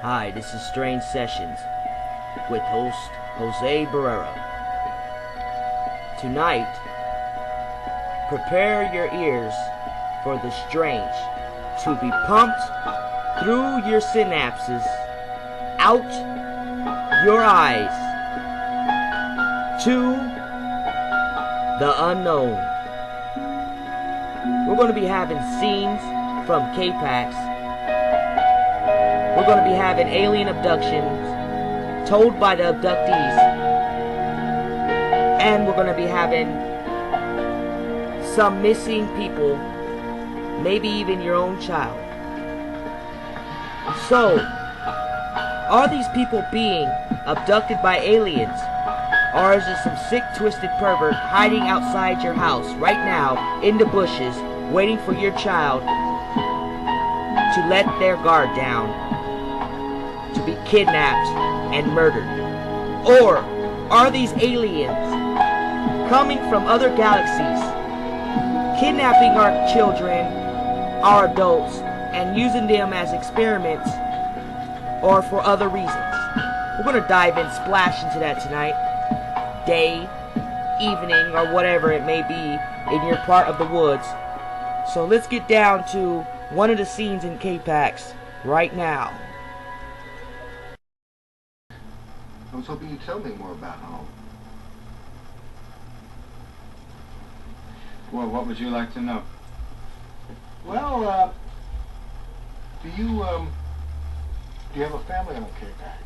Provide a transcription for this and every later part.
Hi, this is Strange Sessions with host Jose Barrera. Tonight, prepare your ears for the strange to be pumped through your synapses, out your eyes, to the unknown. We're going to be having scenes from K-Pax. We're going to be having alien abductions told by the abductees. And we're going to be having some missing people, maybe even your own child. So, are these people being abducted by aliens? Or is there some sick, twisted pervert hiding outside your house right now in the bushes, waiting for your child to let their guard down, to be kidnapped and murdered? Or are these aliens coming from other galaxies, kidnapping our children, our adults, and using them as experiments or for other reasons? We're going to dive in, splash into that tonight. Day, evening, or whatever it may be in your part of the woods. So let's get down to one of the scenes in K-Pax right now. I was hoping you'd tell me more about home. Well, what would you like to know? Well, do you have a family on K-Pax?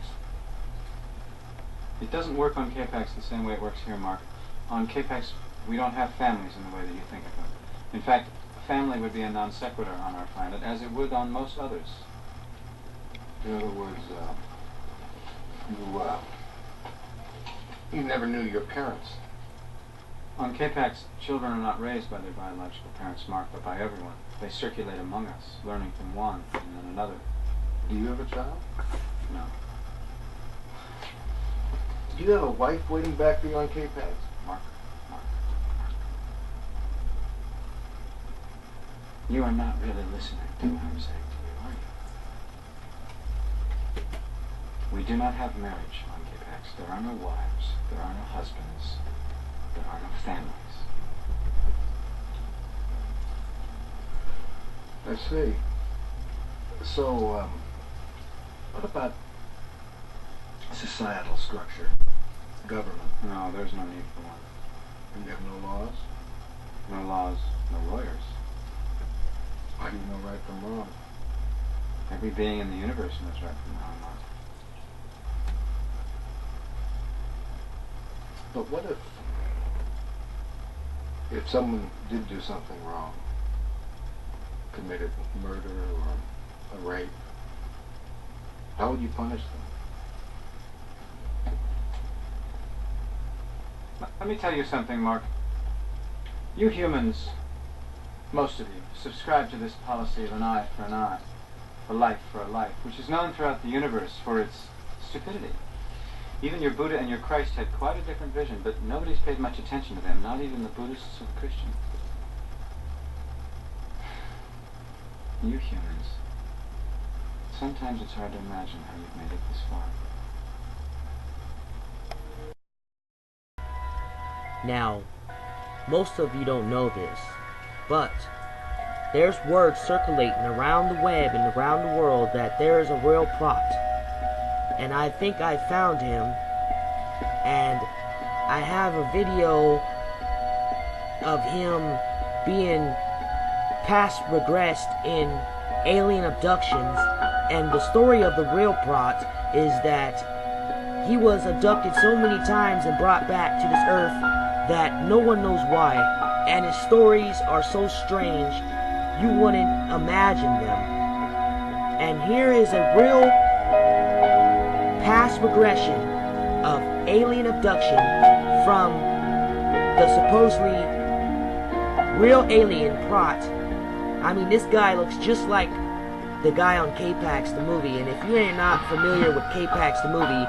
It doesn't work on K-Pax the same way it works here, Mark. On K-Pax, we don't have families in the way that you think of them. In fact, family would be a non sequitur on our planet, as it would on most others. In other words, you never knew your parents. On K-Pax, children are not raised by their biological parents, Mark, but by everyone. They circulate among us, learning from one and then another. Do you have a child? No. Do you have a wife waiting back for you on K-Pax? Mark. You are not really listening to what I'm saying to you, are you? We do not have marriage on K-Pax. There are no wives. There are no husbands. There are no families. I see. So, what about societal structure? Government? No, there's no need for one. And you have no laws? No laws, no lawyers. Why do you know right from wrong? Every being in the universe knows right from wrong, Mark. But what if someone did do something wrong? Committed murder or a rape? How would you punish them? Let me tell you something, Mark. You humans, most of you, subscribe to this policy of an eye for an eye, a life for a life, which is known throughout the universe for its stupidity. Even your Buddha and your Christ had quite a different vision, but nobody's paid much attention to them, not even the Buddhists or the Christians. You humans, sometimes it's hard to imagine how you've made it this far. Now, most of you don't know this, but there's word circulating around the web and around the world that there is a real plot. And I think I found him, and I have a video of him being past regressed in alien abductions, and the story of the real plot is that he was abducted so many times and brought back to this earth that no one knows why, and his stories are so strange you wouldn't imagine them. And here is a real past regression of alien abduction from the supposedly real alien plot. I mean, this guy looks just like the guy on K-Pax the movie, and if you are not familiar with K-Pax the movie,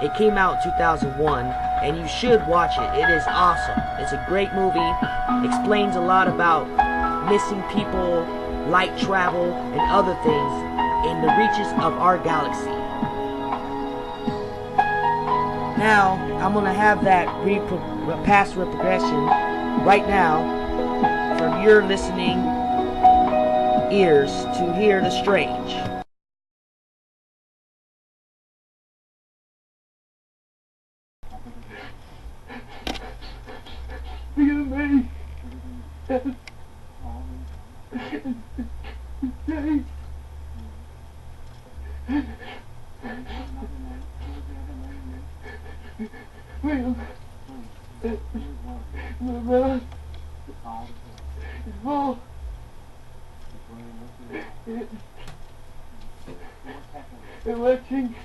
it came out in 2001, and you should watch it. It is awesome. It's a great movie. Explains a lot about missing people, light travel, and other things in the reaches of our galaxy. now, I'm gonna have that past retrogression right now from your listening ears to hear the strange. Forgive me. William. My brother. It's full. They're watching.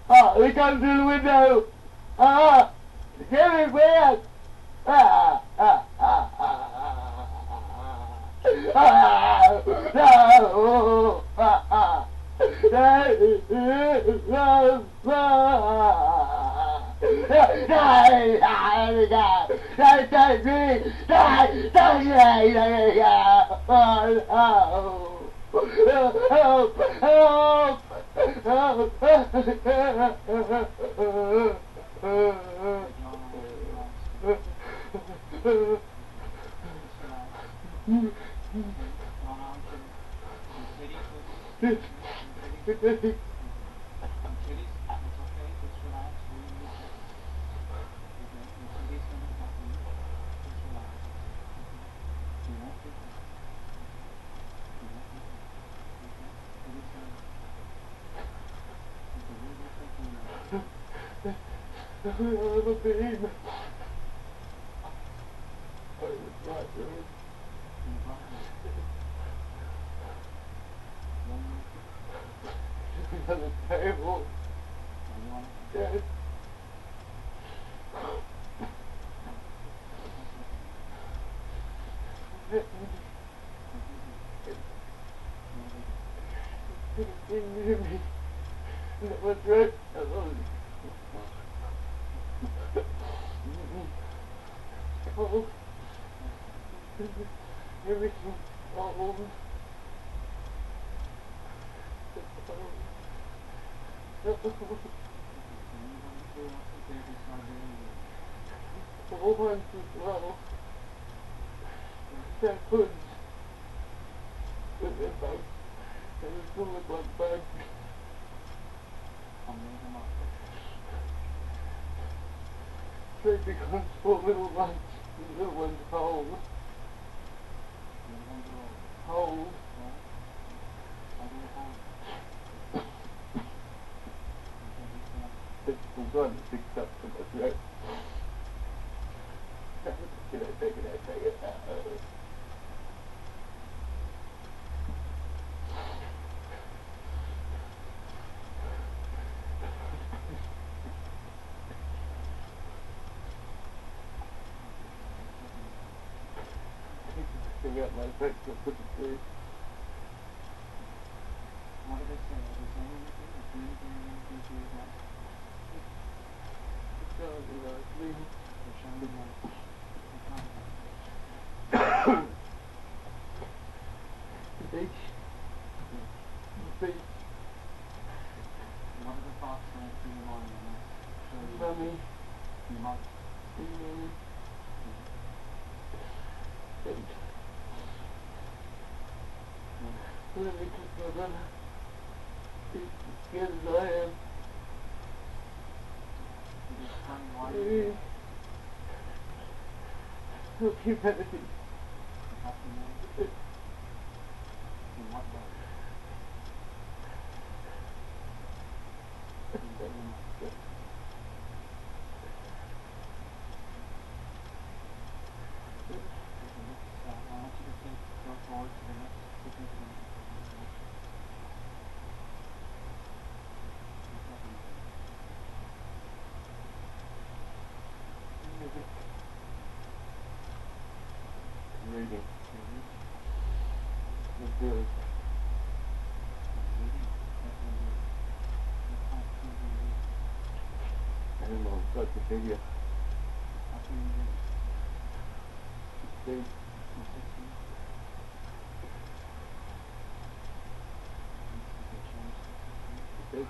Ah, they come through the window. Ah, everywhere. Ah, ah, ah, ah, ah, no, ah, ah. On the table. Yes. Near me. That was right. Cold. Everything's cold. The whole bunch is low. That hoods. With their bugs. They were full of like bugs. So it becomes 4 little ones. The little ones hold. Hold. It's the one that picks up from the throat. Take it out. I got my face to put it through. What did they say? Did they say anything? Did they say anything to you about? It's going to be like me. They're showing you like, The beach. The beach. what are the thoughts like in your mind when they show you? Mummy. Your mom? Mummy. Let me kiss my brother. He's as scared as I am. You just tell me why you Help humanity. have to know. In what way? I want you to go forward to the next significant Reading. It's good. I don't know, it's like a figure. Big. Big.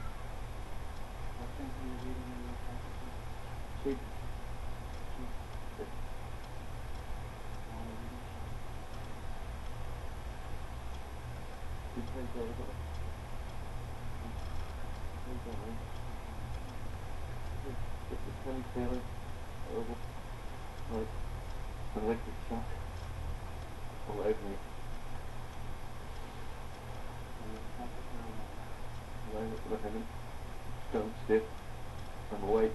funny feeling, horrible, like an electric shock all over me. I haven't stone stiff. I'm awake.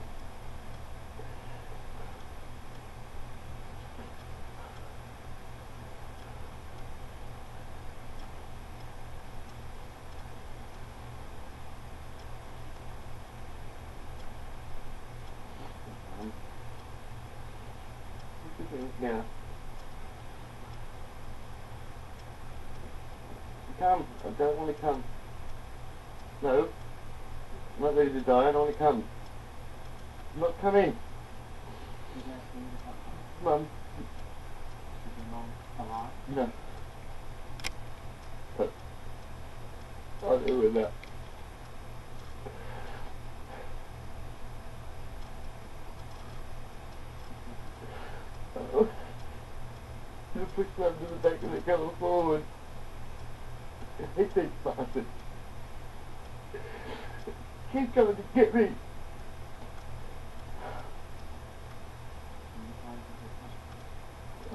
Now, come. I don't want to come. No. I'm not ready to die. I don't want to come. I'm not coming. Mum. Is your mom alive? No. But I'll deal with that. Oh. You push Mum to the back of the car forward. I hate these bastards. He's coming to get me.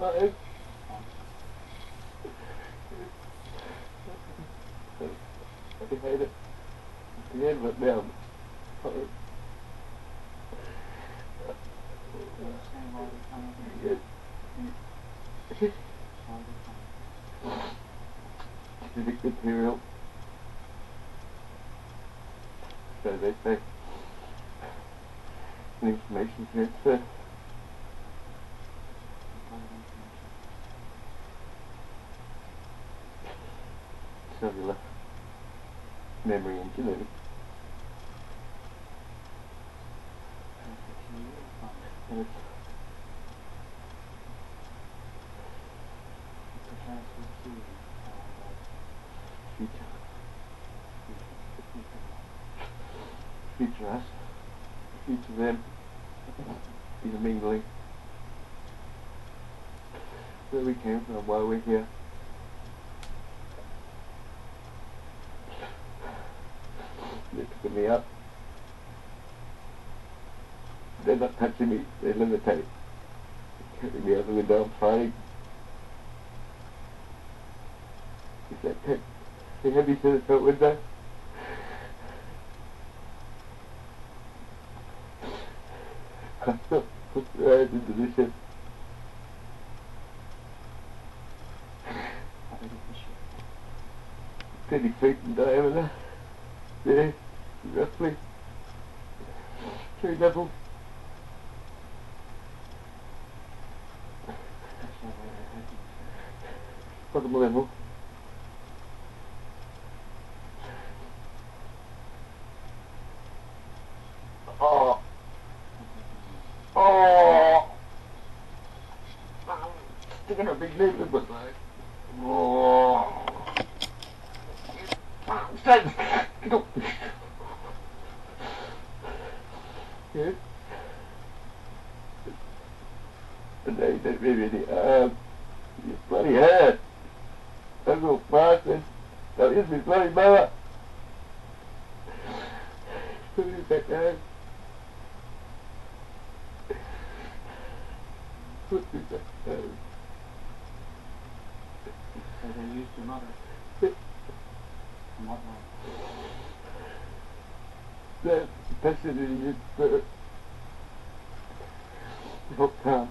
I hate it. The end went down. Genetic material. So they say. An information transfer. Cellular memory and genetics. And it's future. Future us. Future them. Intermingling. Where we came from, why we're here. They're picking me up. They're not touching me, they levitate. Carrying me out the window, I'm flying. Is that tech? The heavy to the front window? Put the eyes into the ship. How big is the ship? 30 feet in diameter. There, roughly. 3 levels. Bottom level. Oh! Oh! Sticking a big needle in my leg. Oh! Go! Yes? And now you don't really any arm. You bloody hurt. That little bastard. That is his bloody mother. Put it back down. Put it back down. So they used your mother. In what way? That capacity is for help calm.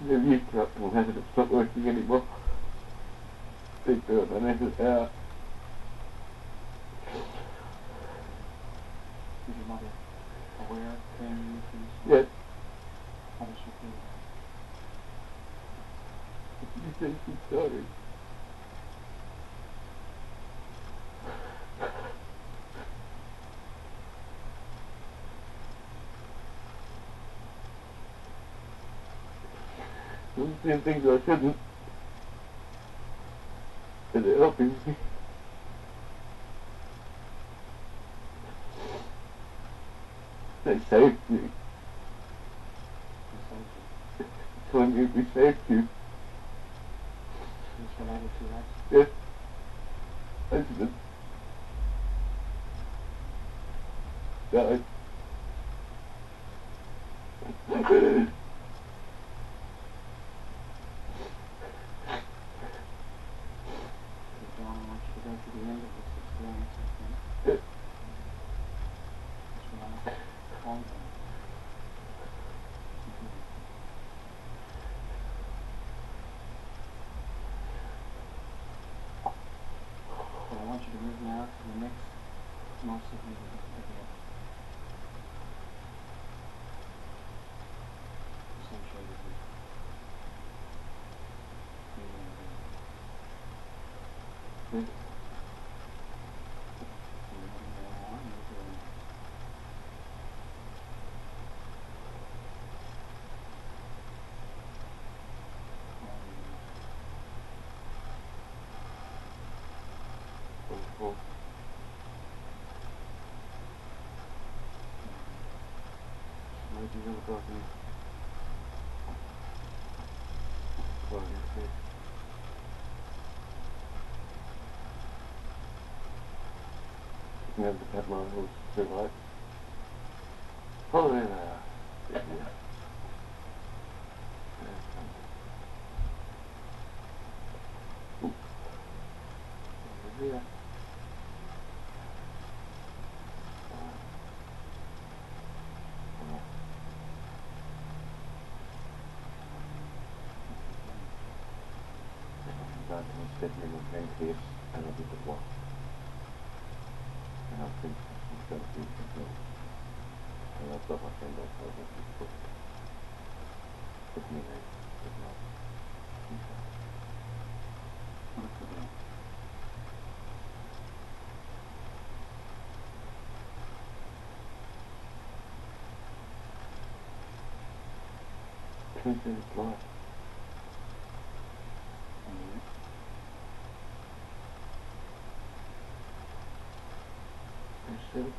They're used to up to having it stop working anymore. They do it and they it out. Is your mother aware of their things? Yes. How does she feel? She says she's sorry. I'm saying things I shouldn't. And they're helping me. They saved me. Who saved you? Telling me we saved you. two lads. Yes. That's good. Yeah. John, I want you to go to the end of this experience with me. Yes. That's what I called them. So I want you to move now to the next most significant event. Associated with moving event. Yes. So you're moving there now, and you're doing it. Wonderful. Where do you look at me? What do you think? You have the pet line who's too light. Follow in there. Yeah. Yeah. That was definitely my friend here, and I did it once. And I think it's going to be control. And I thought my friend I told him to put me there. But not. What's the deal? Tuesday is live. And you? That's it.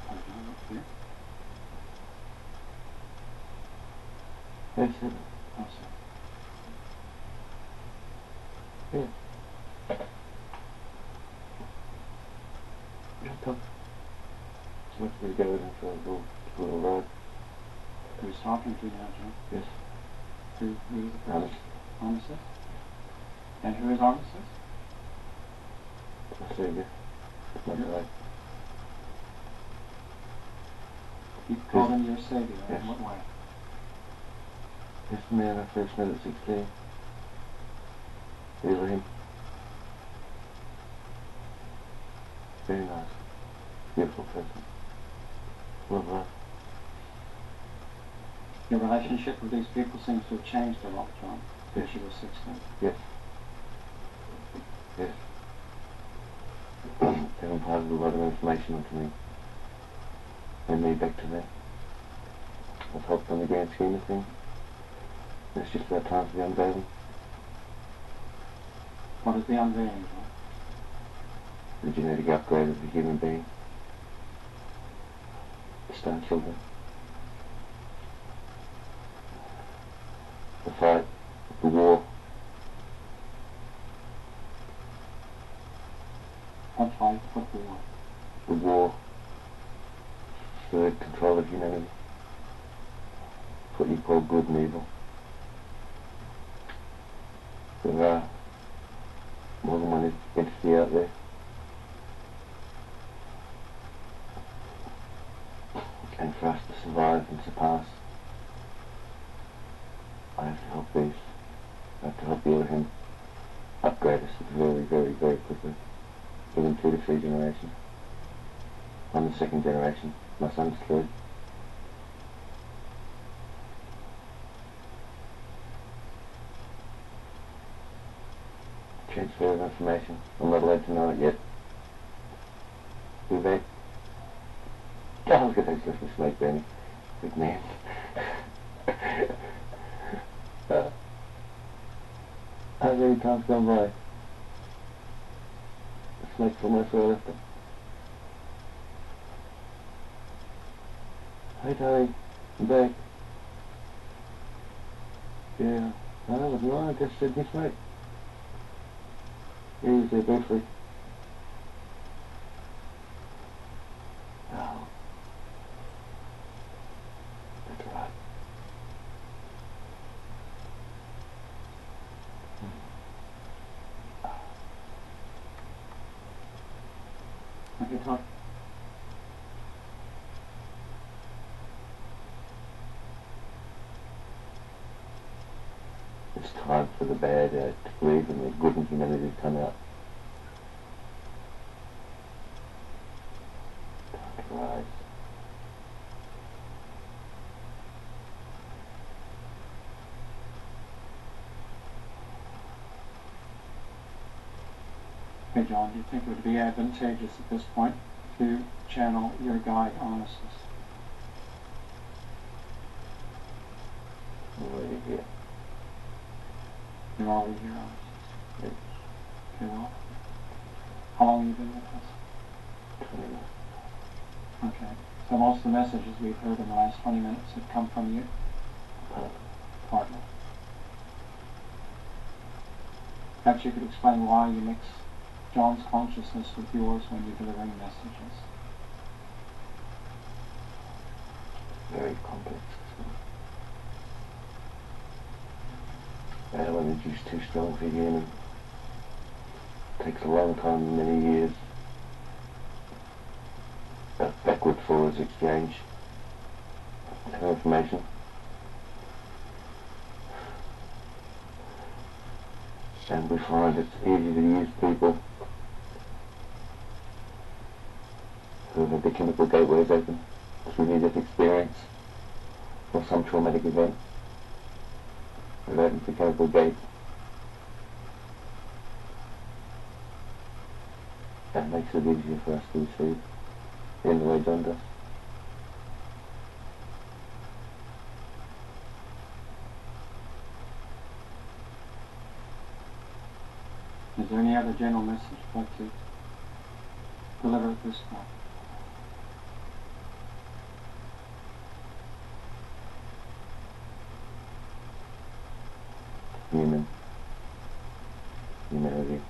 Oh, John, what's here? That's it. Oh, sir. Yeah. Just talk. So much we go in for a little ride. Who's talking to you now, John? Yes. Who is the person? Honest. Armistice? And who is Armistice? I see you. That's Yeah. right. You called him your savior. Yes. In what way? This man I first met at 16. Really him. Very nice. Beautiful person. Love life. Your relationship with these people seems to have changed a lot, John, since Yes. you were 16. Yes. Yes. They've imparted a lot of information onto me. And me back to them. I've helped on the grand scheme of things. It's just about time for the unveiling. What is the unveiling, John? The genetic upgrade of the human being. The stone children. The fight. The war. What fight? What war? The war for the control of humanity. It's what you call good and evil. There are more than one entity out there. And for us to survive and surpass, I have to help these. I have to help the other him upgrade us very, very, very quickly. Within 2 to 3 generations. I'm the second generation. My son's third. Transfer of information. I'm not allowed to know it yet. Who they? I was going to say Christmas snake, Benny. Big man. How many times gone by? The snake's almost where I left him. Hey, Tony. I'm back. Yeah, I was lying, I just said this mate. He was there briefly. Oh. That's right. Okay, Tom. It's time for the bad to leave and the good in humanity to come out. Time to rise. Hey John, do you think it would be advantageous at this point to channel your guide Onassis? I'm already here. You're already here, Onassis. Yes. Okay, well, how long have you been with us? 20 minutes. Okay, so most of the messages we've heard in the last 20 minutes have come from you? Partly. Perhaps you could explain why you mix John's consciousness with yours when you're delivering messages. Very complex. Our energy's too strong for human. Takes a long time, many years. A backward forwards exchange of information. And we find it's easy to use people who have the chemical gateways open through near-death experience or some traumatic event. It opens the chemical gate and makes it easier for us to receive in the way John does. Is there any other general message you'd like to deliver at this point? Humanity.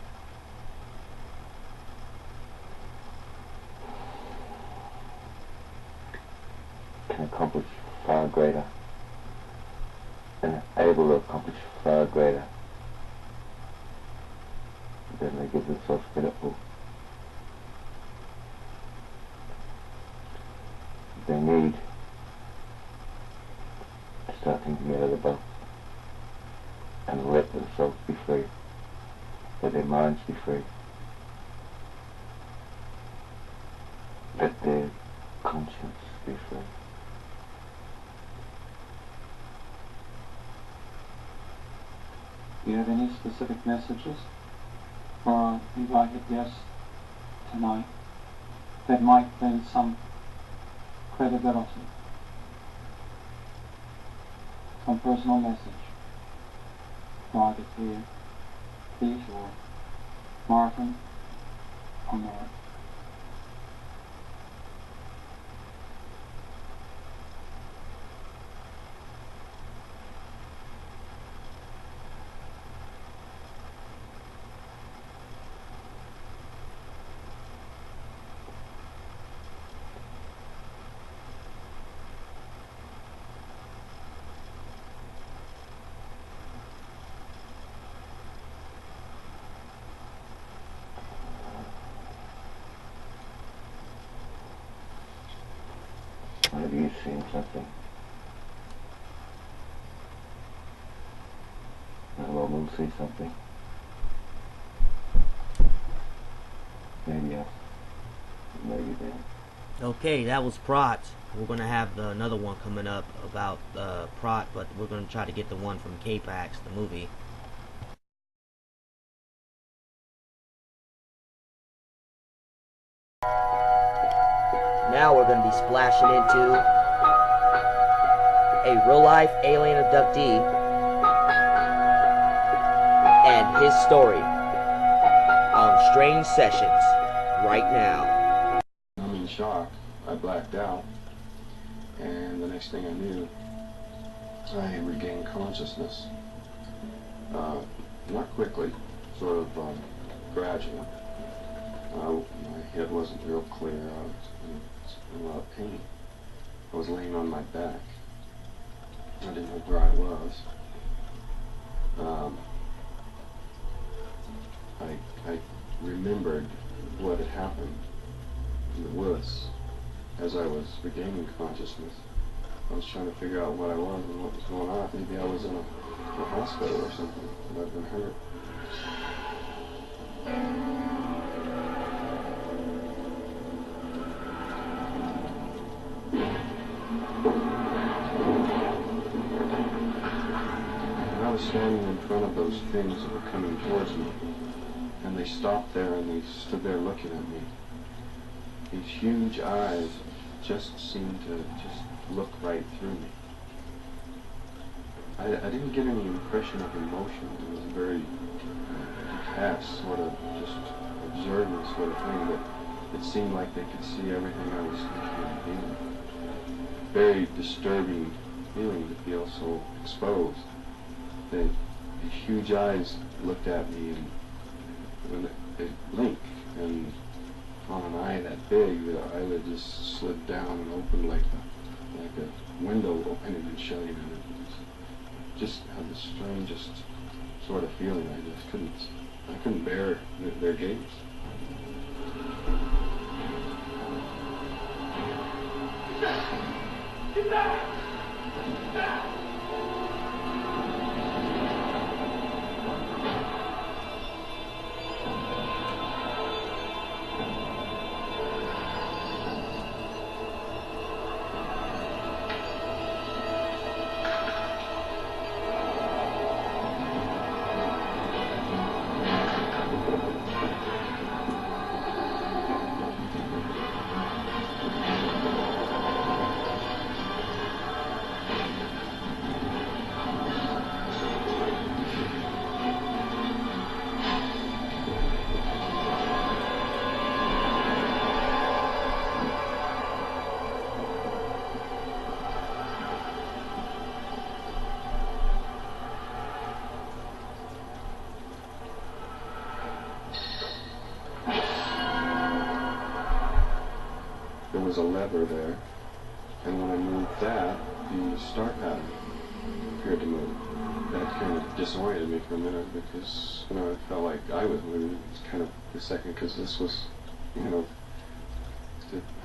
Can accomplish far greater and able to accomplish far greater than they give themselves credit for. They need to start thinking out of the box and let themselves be free, let their minds be free, let their conscience be free. Do you have any specific messages for our invited guests tonight that might lend some credibility? Some personal message for either Pete or Martin or Mary. Have you seen something? Well, we'll see something. Maybe us. Maybe them. Okay, that was Prot. We're going to have another one coming up about Prot, but we're going to try to get the one from K-Pax, the movie. Now we're going to be splashing into a real-life alien abductee and his story on Strange Sessions right now. I'm in shock. I blacked out. And the next thing I knew, I regained consciousness. Not quickly, sort of gradually. My head wasn't real clear. I was in a lot of pain. I was laying on my back. I didn't know where I was. I remembered what had happened in the woods as I was regaining consciousness. I was trying to figure out what I was and what was going on. Maybe I was in a hospital or something, and I'd been hurt. And I was standing in front of those things that were coming towards me, and they stopped there and they stood there looking at me. These huge eyes just seemed to just look right through me. I didn't get any impression of emotion. It was a very detached, sort of just observant sort of thing, but it seemed like they could see everything I was thinking and feeling. Very disturbing feeling to feel so exposed. These huge eyes looked at me, and when they blinked, and on an eye that big, the eyelid just slid down and opened like a window opening and shutting, and it just had the strangest sort of feeling. I couldn't bear their gaze. Get back! Get back! There was a lever there, and when I moved that, the start pattern appeared to move. That kind of disoriented me for a minute because, it felt like I was moving. It was kind of a second because this was, to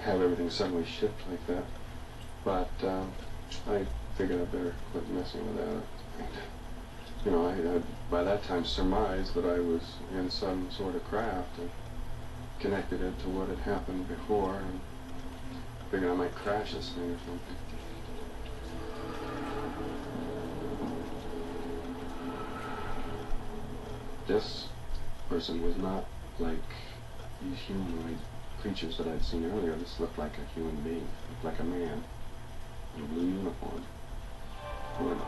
have everything suddenly shift like that. But I figured I better quit messing with that. I had by that time surmised that I was in some sort of craft and connected it to what had happened before, and figured I might crash this thing or something. This person was not like these humanoid creatures that I'd seen earlier. This looked like a human being, looked like a man in a blue uniform. I went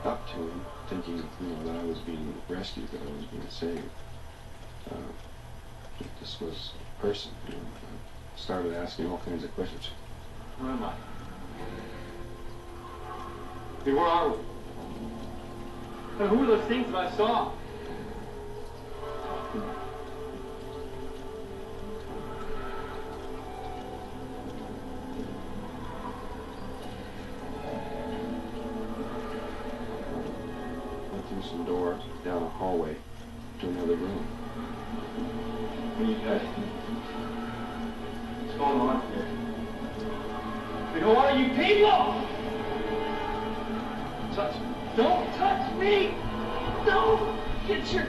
up to him, thinking, that I was being rescued, that I was being saved. This was a person. I started asking all kinds of questions. Where am I? Hey, where are we? And who are those things that I saw? Went through some doors, down a hallway, to another room. What are you guys? What's going on here? Who are you people? Don't touch me! Don't get your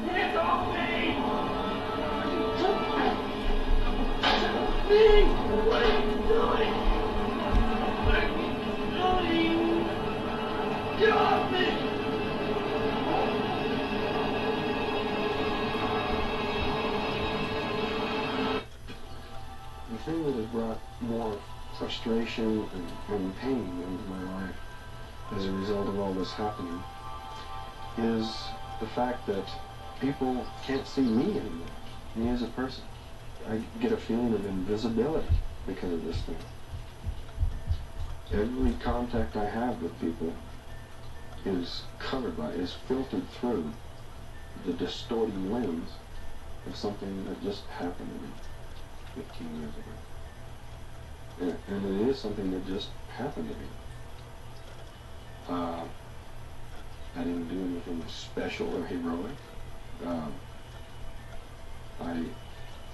hands off me! Touch me! What are you doing? What are you doing? Get off me! The thing that has brought more frustration and pain into my life as a result of all this happening is the fact that people can't see me anymore, me as a person. I get a feeling of invisibility because of this thing. Every contact I have with people is covered by, is filtered through the distorting lens of something that just happened to me 15 years ago. And it is something that just happened to me. I didn't do anything special or heroic.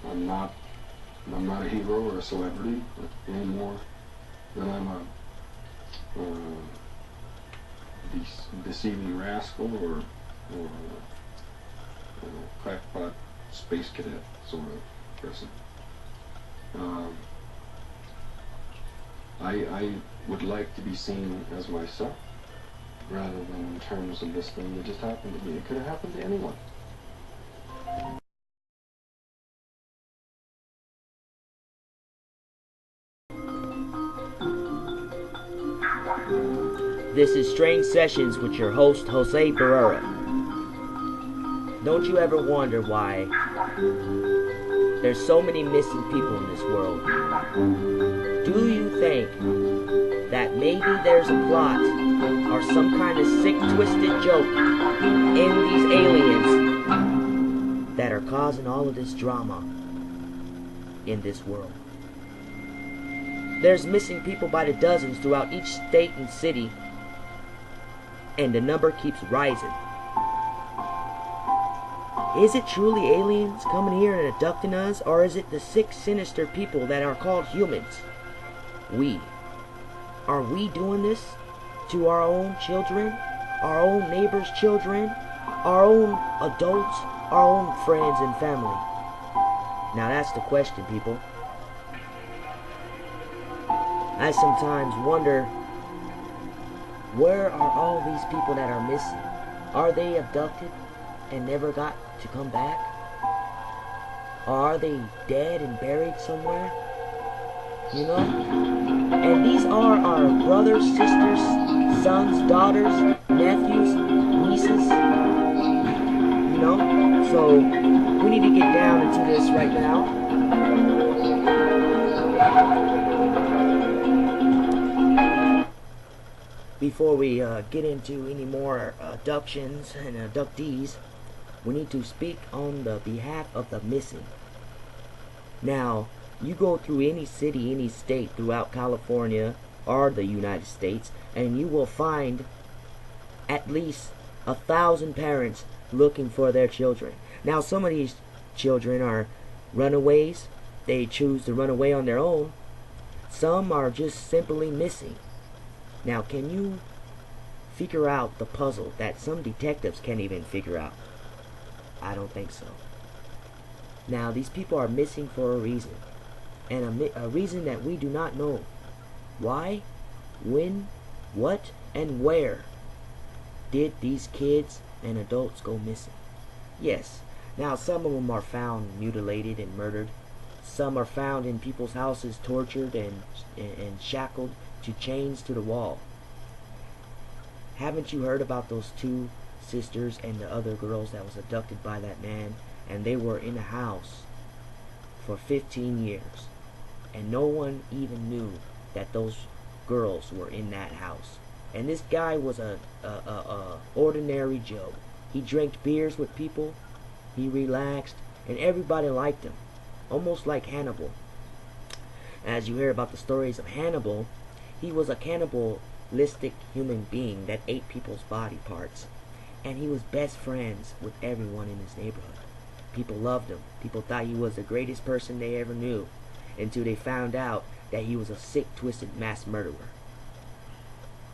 I'm not a hero or a celebrity any more than I'm a deceiving rascal or crackpot space cadet sort of person. I would like to be seen as myself rather than in terms of this thing that just happened to me. It could have happened to anyone. This is Strange Sessions with your host, Jose Barrera. Don't you ever wonder why there's so many missing people in this world? Do you think that maybe there's a plot or some kind of sick, twisted joke in these aliens that are causing all of this drama in this world? There's missing people by the dozens throughout each state and city, and the number keeps rising. Is it truly aliens coming here and abducting us, or is it the sick, sinister people that are called humans? Are we doing this to our own children, our own neighbors' children, our own adults, our own friends and family? Now that's the question, people. I sometimes wonder, where are all these people that are missing? Are they abducted and never got to come back? Or are they dead and buried somewhere? You know? And these are our brothers, sisters, sons, daughters, nephews, nieces. You know? So we need to get down into this right now. Before we get into any more abductions and abductees, we need to speak on the behalf of the missing. Now, you go through any city, any state throughout California or the United States, and you will find at least 1,000 parents looking for their children. Now, some of these children are runaways. They choose to run away on their own. Some are just simply missing. Now, can you figure out the puzzle that some detectives can't even figure out? I don't think so. Now, these people are missing for a reason. And a reason that we do not know. Why, when, what, and where did these kids and adults go missing? Yes, now some of them are found mutilated and murdered. Some are found in people's houses tortured and shackled to chains to the wall. Haven't you heard about those two sisters and the other girls that was abducted by that man, and they were in a house for 15 years, and no one even knew that those girls were in that house? And this guy was a ordinary Joe. He drank beers with people, he relaxed, and everybody liked him, almost like Hannibal. As you hear about the stories of Hannibal, he was a cannibalistic human being that ate people's body parts. And he was best friends with everyone in his neighborhood. People loved him. People thought he was the greatest person they ever knew, until they found out that he was a sick, twisted mass murderer.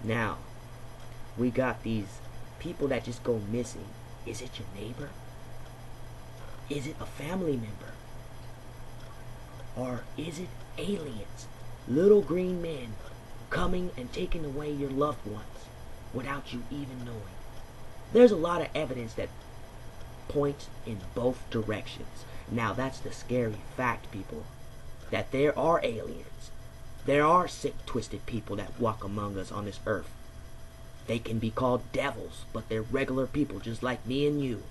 Now, we got these people that just go missing. Is it your neighbor? Is it a family member? Or is it aliens? Little green men coming and taking away your loved ones without you even knowing. There's a lot of evidence that points in both directions. Now that's the scary fact, people, that there are aliens. There are sick, twisted people that walk among us on this earth. They can be called devils, but they're regular people just like me and you.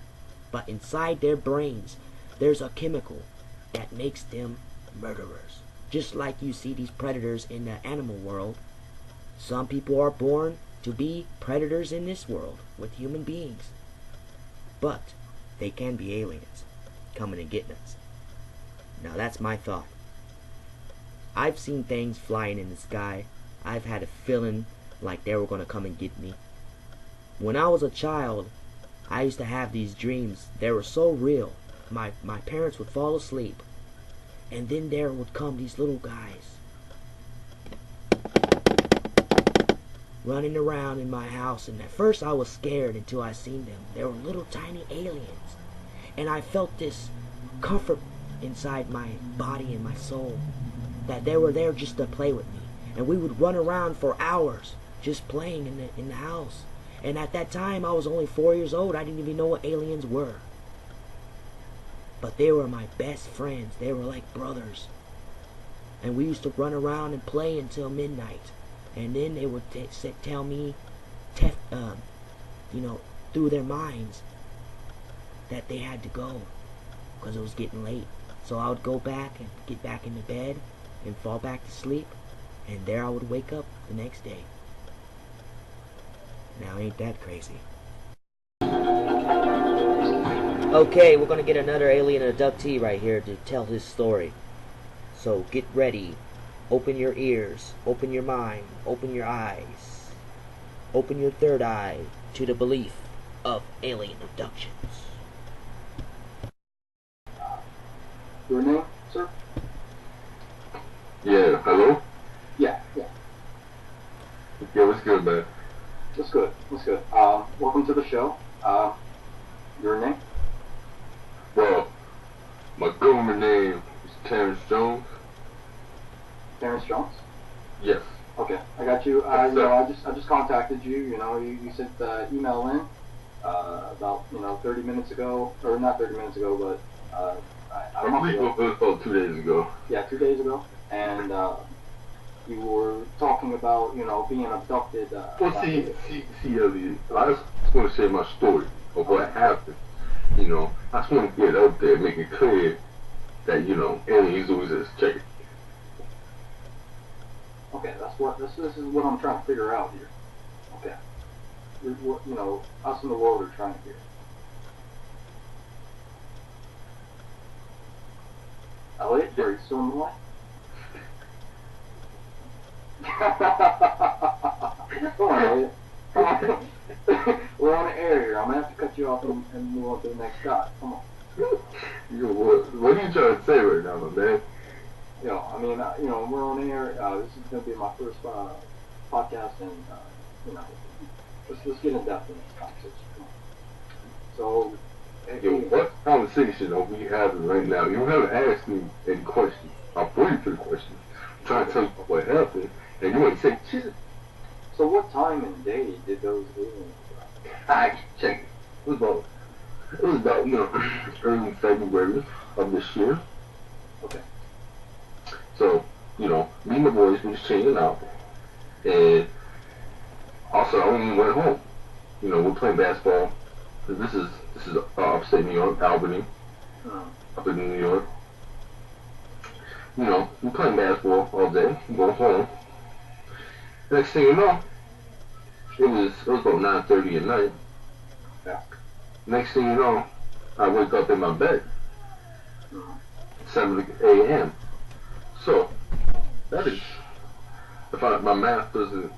But inside their brains, there's a chemical that makes them murderers. Just like you see these predators in the animal world. Some people are born to be predators in this world with human beings. But they can be aliens coming and getting us. Now that's my thought. I've seen things flying in the sky. I've had a feeling like they were going to come and get me. When I was a child, I used to have these dreams. They were so real. My parents would fall asleep, and then there would come these little guys running around in my house, and at first I was scared until I seen them. They were little tiny aliens, and I felt this comfort inside my body and my soul that they were there just to play with me, and we would run around for hours just playing in the house. And at that time I was only 4 years old. I didn't even know what aliens were, but they were my best friends. They were like brothers, and we used to run around and play until midnight. And then they would tell me, through their minds, that they had to go because it was getting late. So I would go back and get back into bed and fall back to sleep, and there I would wake up the next day. Now ain't that crazy? Okay, we're gonna get another alien abductee right here to tell his story. So get ready. Open your ears, open your mind, open your eyes, open your third eye to the belief of alien abductions. Your name, sir? Yeah, hello? Yeah. Yeah, what's good, man? What's good? Welcome to the show. Your name? Well, my government name is Terrence Jones. Terrence Jones? Yes. Okay, I got you. Yes, sir. I just contacted you. You sent email in about 30 minutes ago, or not 30 minutes ago, but I believe it was about 2 days ago. Yeah, 2 days ago, and you were talking about being abducted. Well, see, Elliot, I just want to share my story of what happened. I just want to get out there, make it clear that, aliens always exist. Check it. Okay, this is what I'm trying to figure out here. Okay, us in the world are trying to hear. Elliot, are you still in the line? Come on, Elliot. We're on the air here. I'm gonna have to cut you off and move on to the next guy. Come on. What are you trying to say right now, my man? We're on air. This is going to be my first podcast, and let's get in depth in this conversation. Come on. So, What conversation are we having right now? You haven't asked me any questions. I'm 43 questions. I'm trying to tell you what happened, and you ain't saying shit. So what time and day did those aliens I check it. It was about early February of this year. Okay. So, me and the boys were just chilling out, and also I only went home. We're playing basketball. This is upstate New York, Albany, up in New York. We're playing basketball all day. We go home. Next thing you know, it was about 9:30 at night. Yeah. Next thing you know, I wake up in my bed, 7 a.m. So, that is, if my math doesn't,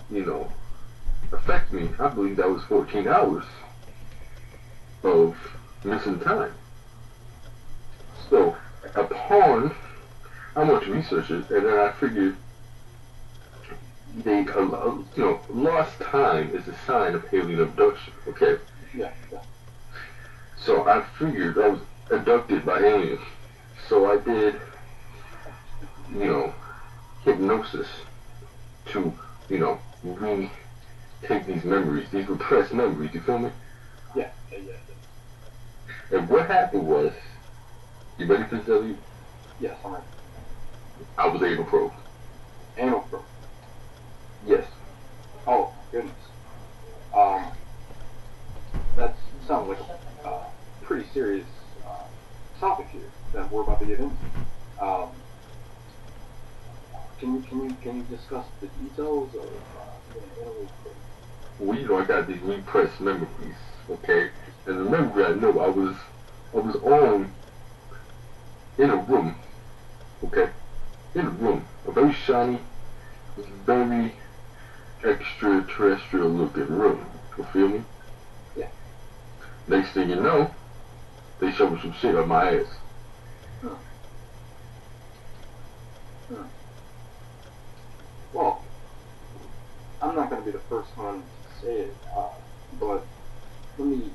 affect me, I believe that was 14 hours of missing time. So, I went to research it, and then I figured, lost time is a sign of alien abduction, okay? Yeah. So I figured I was abducted by aliens. So I did, hypnosis to, take these memories, these repressed memories, you feel me? Yeah. And what happened was, you ready for this, Elliot? Yes, I'm ready. I was anal probed. Anal probe. Yes. Oh, goodness. That sounds like a pretty serious topic here that we're about to get into. Can you discuss the details of anal probe? well, you know, I got these repressed memories, okay? And the memory I know, I was on in a room, okay? In a room, a very shiny, very extraterrestrial looking room. You feel me? Yeah. Next thing you know, they show me some shit on my ass. Well, I'm not going to be the first one to say it, but let me,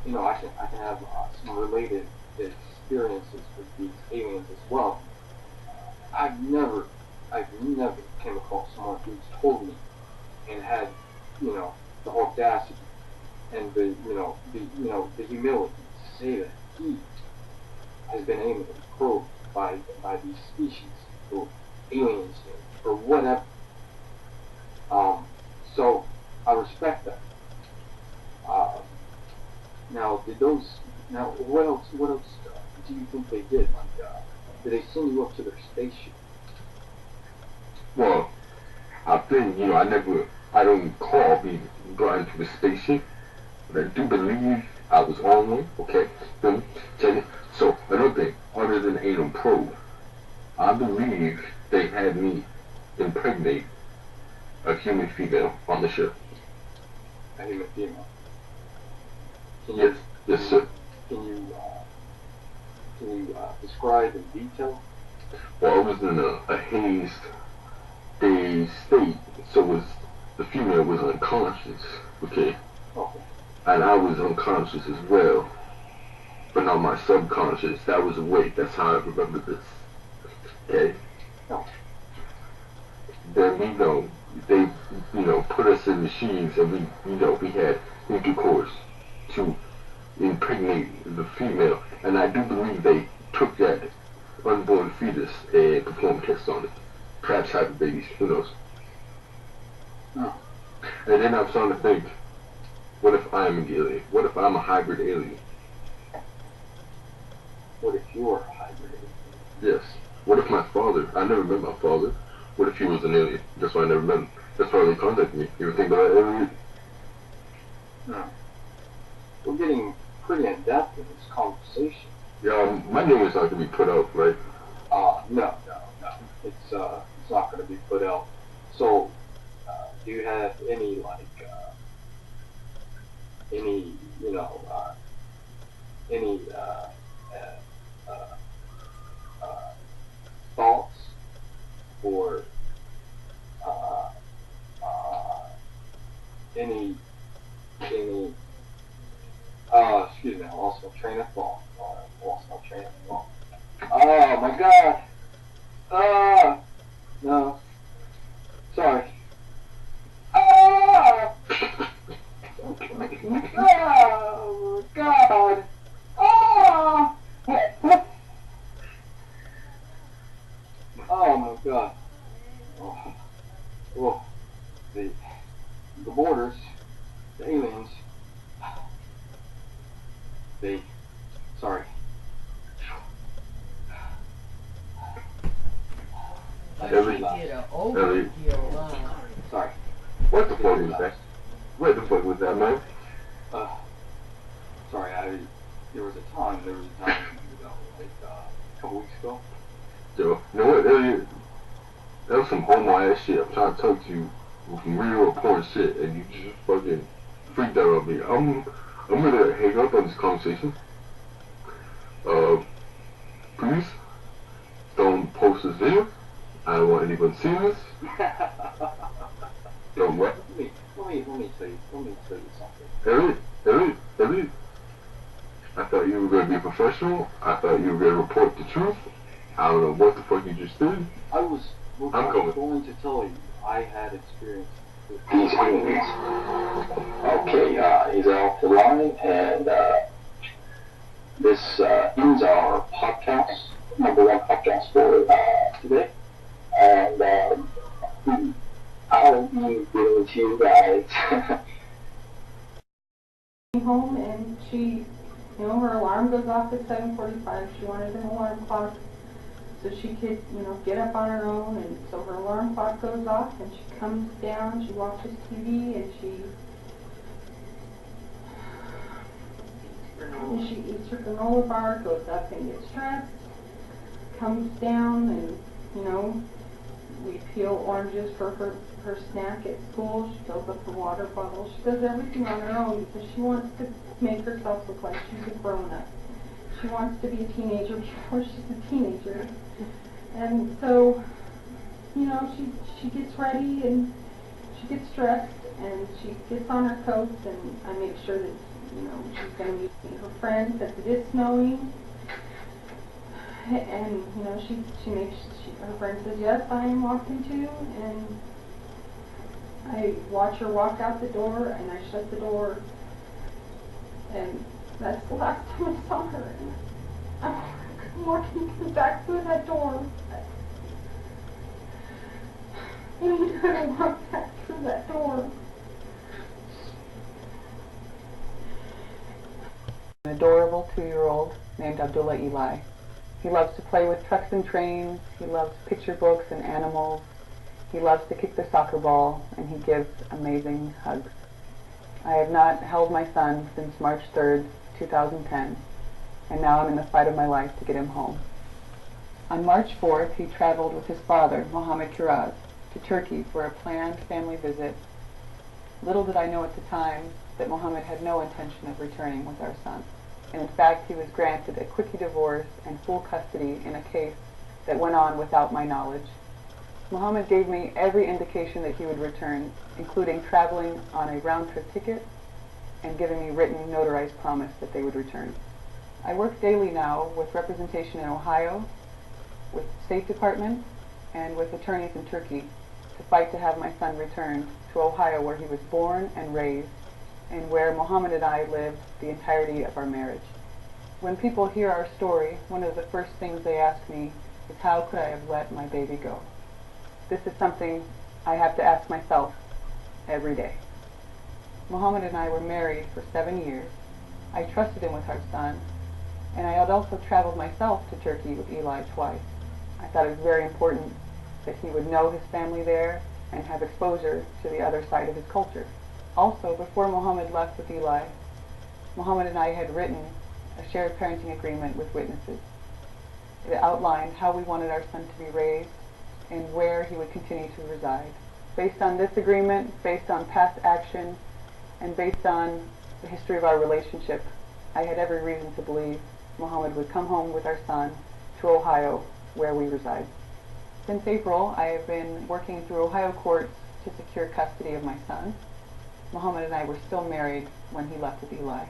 you know, I can have some related experiences with these aliens as well. I've never came across someone who's told me and had, you know, the audacity and the humility to say that he has been able to be probed by these species or aliens or whatever. So I respect that. Now what else do you think they did? Like, did they send you up to their spaceship? Well, I think, you know, I don't recall being brought into a spaceship, but I do believe I was on one, okay? Then, check it. So, another thing, other than anal probe, I believe they had me impregnate a human female on the ship. A human female. Yes, sir. Can you describe in detail? Well, I was in a hazed, dazed state, so the female was unconscious, okay? Okay. And I was unconscious as well, but not my subconscious. That was awake. That's how I remember this. Okay. No. Then they put us in machines, and we had intercourse to impregnate the female, and I do believe they took that unborn fetus and performed tests on it. Perhaps had babies. Who knows? No. And then I'm starting to think, what if I'm an alien? What if I'm a hybrid alien? What if you were a hybrid alien? Yes. What if my father, I never met my father, what if he was an alien? That's why I never met him. That's why they contacted me. You ever think about that alien? No. We're getting pretty in-depth in this conversation. Yeah, my name is not going to be put out, right? No. It's not going to be put out. So, do you have any, like, any thoughts or any excuse me, I lost my train of thought. Oh my god! No. Sorry. Oh my god! Oh my god. Oh, the borders, the aliens, sorry. Ellie. Sorry. What the fuck was that? What the fuck was that, man? Sorry, there was a time, you know, like, a couple weeks ago. Yo, you know what, Elliot? That was some homo ass shit. I'm trying to talk to you with some real porn shit, and you just fucking freaked out on me. I'm gonna hang up on this conversation. Please don't post this video. I don't want anyone seeing this. Don't what? Let me tell you something. Elliot. I thought you were gonna be a professional. I thought you were gonna report the truth. I don't know what the fuck you just did. I'm going to tell you, I had experience with these aliens. Okay, he's off the line, and this ends our podcast, #1 podcast for today. And I'll be dealing with you guys. Home, and she, her alarm goes off at 7:45. She wanted an alarm clock so she could, get up on her own, and so her alarm clock goes off, and she comes down, she watches TV, and she and she eats her granola bar, goes up and gets dressed, comes down, and, you know, we peel oranges for her snack at school. She fills up her water bottle. She does everything on her own because she wants to make herself look like she's a grown-up. She wants to be a teenager before she's a teenager. And so, you know, she gets ready and she gets dressed and she gets on her coat, and I make sure that, you know, she's going to meet her friends if it is snowing. And, you know, her friend says, yes, I am walking too, and I watch her walk out the door, and I shut the door, and that's the last time I saw her. And I'm walking back through that door. I need her to walk back through that door. An adorable 2-year-old named Abdullah Eli. He loves to play with trucks and trains. He loves picture books and animals. He loves to kick the soccer ball, and he gives amazing hugs. I have not held my son since March 3rd, 2010, and now I'm in the fight of my life to get him home. On March 4th, he traveled with his father, Mohammed Kiraz, to Turkey for a planned family visit. Little did I know at the time that Mohammed had no intention of returning with our son. And in fact, he was granted a quickie divorce and full custody in a case that went on without my knowledge. Mohammed gave me every indication that he would return, including traveling on a round-trip ticket and giving me written, notarized promise that they would return. I work daily now with representation in Ohio, with the State Department, and with attorneys in Turkey to fight to have my son returned to Ohio, where he was born and raised, and where Mohammed and I lived the entirety of our marriage. When people hear our story, one of the first things they ask me is, how could I have let my baby go? This is something I have to ask myself every day. Mohammed and I were married for 7 years. I trusted him with our son, and I had also traveled myself to Turkey with Eli twice. I thought it was very important that he would know his family there and have exposure to the other side of his culture. Also, before Mohammed left with Eli, Mohammed and I had written a shared parenting agreement with witnesses. It outlined how we wanted our son to be raised and where he would continue to reside. Based on this agreement, based on past action, and based on the history of our relationship, I had every reason to believe Mohammed would come home with our son to Ohio, where we reside. Since April, I have been working through Ohio courts to secure custody of my son. Mohammed and I were still married when he left with Eli.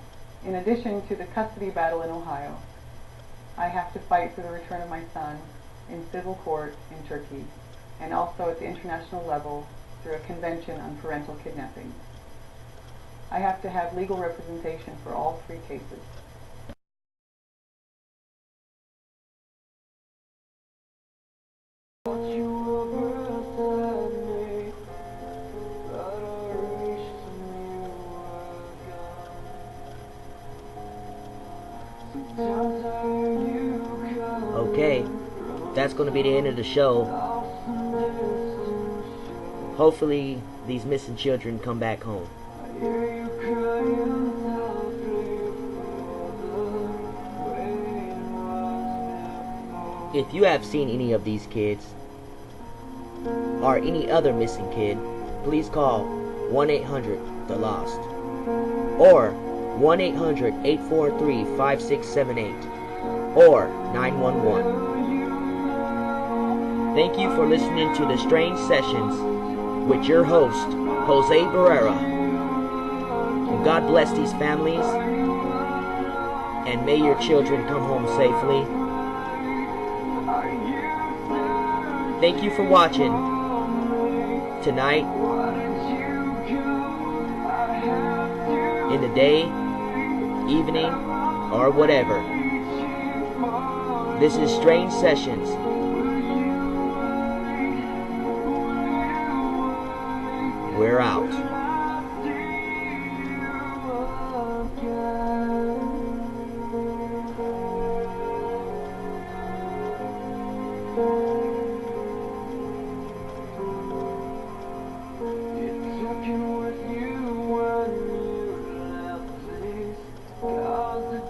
In addition to the custody battle in Ohio, I have to fight for the return of my son in civil court in Turkey, and also at the international level through a convention on parental kidnapping. I have to have legal representation for all 3 cases. Okay, that's going to be the end of the show. Hopefully these missing children come back home. If you have seen any of these kids or any other missing kid, please call 1-800-THE-LOST or 1-800-843-5678 or 911. Thank you for listening to the Strange Sessions with your host, Jose Barrera. And God bless these families, and may your children come home safely. Thank you for watching tonight, in the day, evening, or whatever. This is Strange Sessions. We're out. With you when you left, please, 'cause the